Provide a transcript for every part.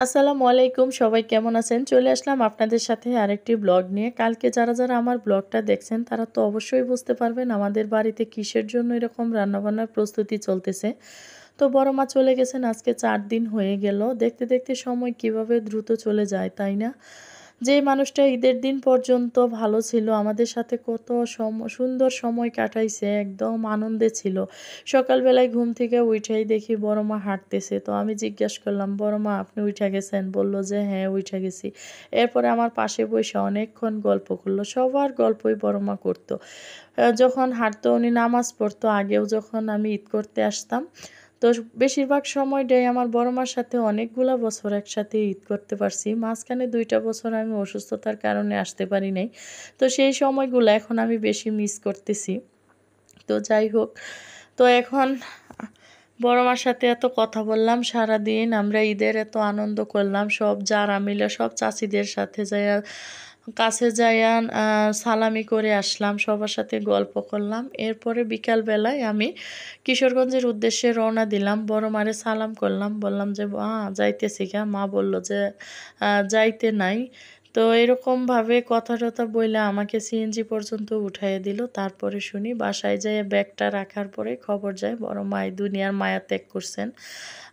আসসালামু আলাইকুম, সবাই কেমন আছেন? চলে আসলাম আপনাদের সাথে আরেকটি ব্লগ নিয়ে। কালকে যারা আমার ব্লগটা দেখছেন তারা তো অবশ্যই বুঝতে পারবেন আমাদের বাড়িতে কিসের জন্য এরকম রান্নাবান্নার প্রস্তুতি চলতেছে। তো বড় মা চলে গেছেন আজকে ৪ দিন হয়ে গেল। দেখতে, দেখতে সময় কিভাবে দ্রুত চলে যায়, তাই না? যে মানুষটা ঈদের দিন পর্যন্ত ভালো ছিল, আমাদের সাথে কত সুন্দর সময় কাটাইছে, একদম আনন্দে ছিল। সকালবেলায় ঘুম থেকে উইঠাই দেখি বড় মা হাঁটতেছে। তো আমি জিজ্ঞেস করলাম, "বড় মা আপনি উইঠা গেছেন?" বলল যে, "হ্যাঁ, উইঠা গেছি।" এরপরে আমার পাশে বইসা অনেকক্ষণ গল্প করল। সবার গল্পই বড় মা করত। যখন হাঁটতো উনি নামাজ পড়তো, আগেও যখন আমি ঈদ করতে আসতাম। তো বেশিরভাগ সময়টাই আমার বড় মার সাথে অনেকগুলা বছর একসাথে ঈদ করতে পারছি। মাঝখানে ২ টা বছর আমি অসুস্থতার কারণে আসতে পারি নাই। তো সেই সময়গুলা এখন আমি বেশি মিস করতেছি। তো যাই হোক, তো এখন বড় মার সাথে এত কথা বললাম সারাদিন। আমরা ঈদের এত আনন্দ করলাম। সব যারা মিলে সব চাচীদের সাথে যাইয়া কাছে যাইয়া সালামি করে আসলাম। সবার সাথে গল্প করলাম। এরপরে বিকালবেলায় আমি কিশোরগঞ্জের উদ্দেশ্যে রওনা দিলাম। বড় মারে সালাম করলাম। বললাম যে, "মা যাইতেছি গা।" মা বলল যে, যাইতে নাই।" তো এরকমভাবে কথা-টথা বইলা আমাকে সিএনজি পর্যন্ত উঠাইয়া দিল। তারপরে শুনি বাসায় যেয়ে ব্যাগটা রাখার পরে খবর যায় বড় মা এই দুনিয়ার মায়া ত্যাগ করছেন।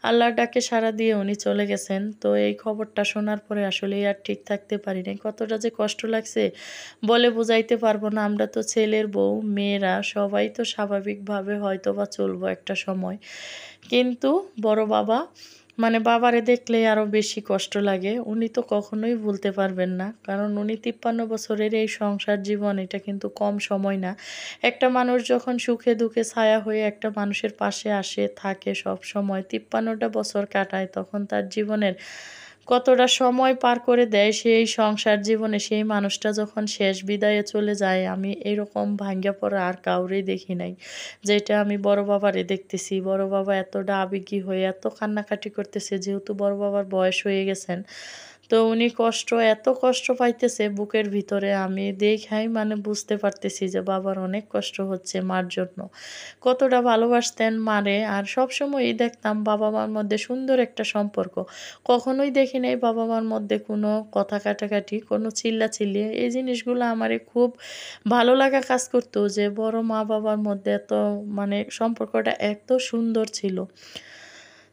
আল্লাহর ডাকে সাড়া দিয়ে উনি চলে গেছেন। তো এই খবরটা শোনার পরে আসলেই আর ঠিক থাকতে পারি নাই। কতটা যে কষ্ট লাগছে বলে বুঝাইতে পারবো না। আমরা তো ছেলের বউ, মেয়েরা সবাই তো স্বাভাবিকভাবে হয়তোবা চলবো একটা সময়। কিন্তু বড় বাবা মানে বাবারে দেখলেই আরো বেশি কষ্ট লাগে। উনি তো কখনোই ভুলতে পারবেন না। কারণ উনি ৫৩ বছরের এই সংসার জীবন, এটা কিন্তু কম সময় না। একটা মানুষ যখন সুখে দুঃখে ছায়া হয়ে একটা মানুষের পাশে আসে, থাকে সবসময় ৫৩ টা বছর কাটায়, তখন তার জীবনের কতটা সময় পার করে দেয় সেই সংসার জীবনে, সেই মানুষটা যখন শেষ বিদায়ে চলে যায়, আমি এরকম ভাঙ্গা পড়া আর কাউরেই দেখি নাই। যেটা আমি বড় বাবারে দেখতেছি। বড় বাবা এতটা আবেগী হয়ে এত কান্নাকাটি করতেছে, যেহেতু বড় বাবার বয়স হয়ে গেছেন। তো উনি এত কষ্ট পাইতেছে বুকের ভিতরে, আমি দেখাই মানে বুঝতে পারতেছি যে বাবার অনেক কষ্ট হচ্ছে মার জন্য। কতটা ভালোবাসতেন মারে, আর সবসময়ই দেখতাম বাবা-মার মধ্যে সুন্দর একটা সম্পর্ক। কখনোই দেখি নাই বাবা-মার মধ্যে কোনো কথা কাটাকাটি, কোনো চিল্লাচিল্লি। এই জিনিসগুলো আমারে খুব ভালো লাগা কাজ করতো যে বড় মা-বাবার মধ্যে এত মানে সম্পর্কটা এত সুন্দর ছিল।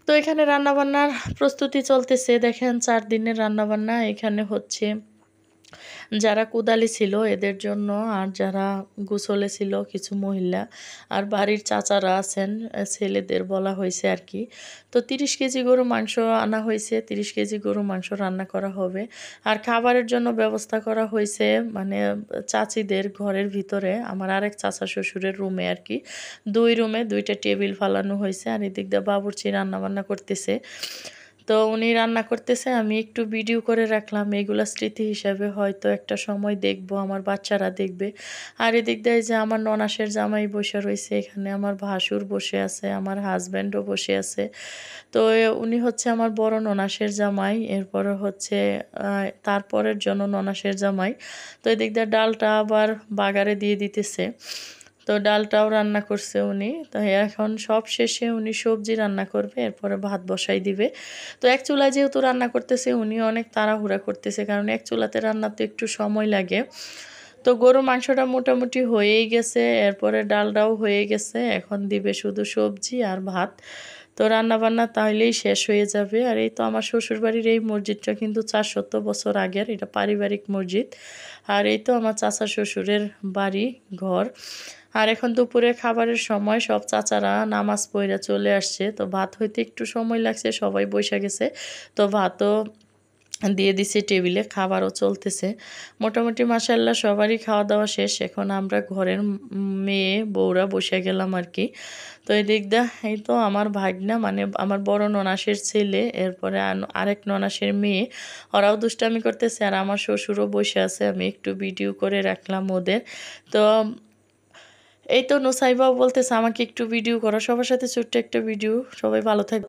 তো এখানে রান্নাবান্নার প্রস্তুতি চলতেছে। দেখেন ৪ দিনের রান্নাবান্না এখানে হচ্ছে। যারা কোদালি ছিল এদের জন্য, আর যারা গোসলে ছিল কিছু মহিলা, আর বাড়ির চাচারা আছেন, ছেলেদের বলা হয়েছে আরকি। তো ৩০ কেজি গরুর মাংস আনা হয়েছে। ৩০ কেজি গরুর মাংস রান্না করা হবে। আর খাবারের জন্য ব্যবস্থা করা হয়েছে মানে চাচীদের ঘরের ভিতরে, আমার আরেক চাচা শ্বশুরের রুমে আরকি। ২ রুমে ২ টা টেবিল ফালানো হইছে। আর এদিক দিয়ে বাবুর্চি রান্নাবান্না করতেছে। তো উনি রান্না করতেছে, আমি একটু ভিডিও করে রাখলাম। এগুলা স্মৃতি হিসাবে হয়তো একটা সময় দেখবো, আমার বাচ্চারা দেখবে। আর এদিক দিয়ে এই যে আমার ননাসের জামাই বইসা রইছে, এখানে আমার ভাসুর বসে আছে, আমার হাসব্যান্ডও বসে আছে। তো উনি হচ্ছে আমার বড় ননাসের জামাই। এরপরে হচ্ছে তারপরের জন্য ননাসের জামাই। তো এদিক দিয়ে ডালটা আবার বাগারে দিয়ে দিতেছে। তো ডালটাও রান্না করছে উনি। তো এখন সব শেষে উনি সবজি রান্না করবে, এরপরে ভাত বসাই দিবে। তো এক চুলায় যেহেতু রান্না করতেছে, উনি অনেক তাড়াহুড়া করতেছে। কারণ এক চুলাতে রান্নাতে একটু সময় লাগে। তো গরুর মাংসটা মোটামুটি হয়েই গেছে। এরপরে ডালটাও হয়ে গেছে। এখন দিবে শুধু সবজি আর ভাত। তো রান্নাবান্না তাহলেই শেষ হয়ে যাবে। আর এই তো আমার শ্বশুরবাড়ির এই মসজিদটা কিন্তু ৪০০ বছর আগের। এটা পারিবারিক মসজিদ। আর এই তো আমার চাচা শ্বশুরের বাড়ি, ঘর। আর এখন দুপুরে খাবারের সময় সব চাচারা নামাজ পইড়া চলে আসছে। তো ভাত হইতে একটু সময় লাগছে, সবাই বইসা গেছে। তো ভাতও দিয়ে দিছে টেবিলে, খাবারও চলতেছে। মোটামুটি মাশাআল্লাহ সবারই খাওয়া-দাওয়া শেষ। এখন আমরা ঘরের মেয়ে বউরা বইসা গেলাম আরকি। তো এদিক দিয়ে এই তো আমার ভাগনা মানে আমার বড় ননাসের ছেলে, এরপরে আরেক ননাসের মেয়ে, ওরাও দুষ্টামি করতেছে। আর আমার শ্বশুরও বইসা আছে। আমি একটু ভিডিও করে রাখলাম ওদের। তো এই তো নুসাইবাও বলতেছে আমাকে একটু ভিডিও করো। সবার সাথে ছোট্ট একটা ভিডিও। সবাই ভালো থাকবে।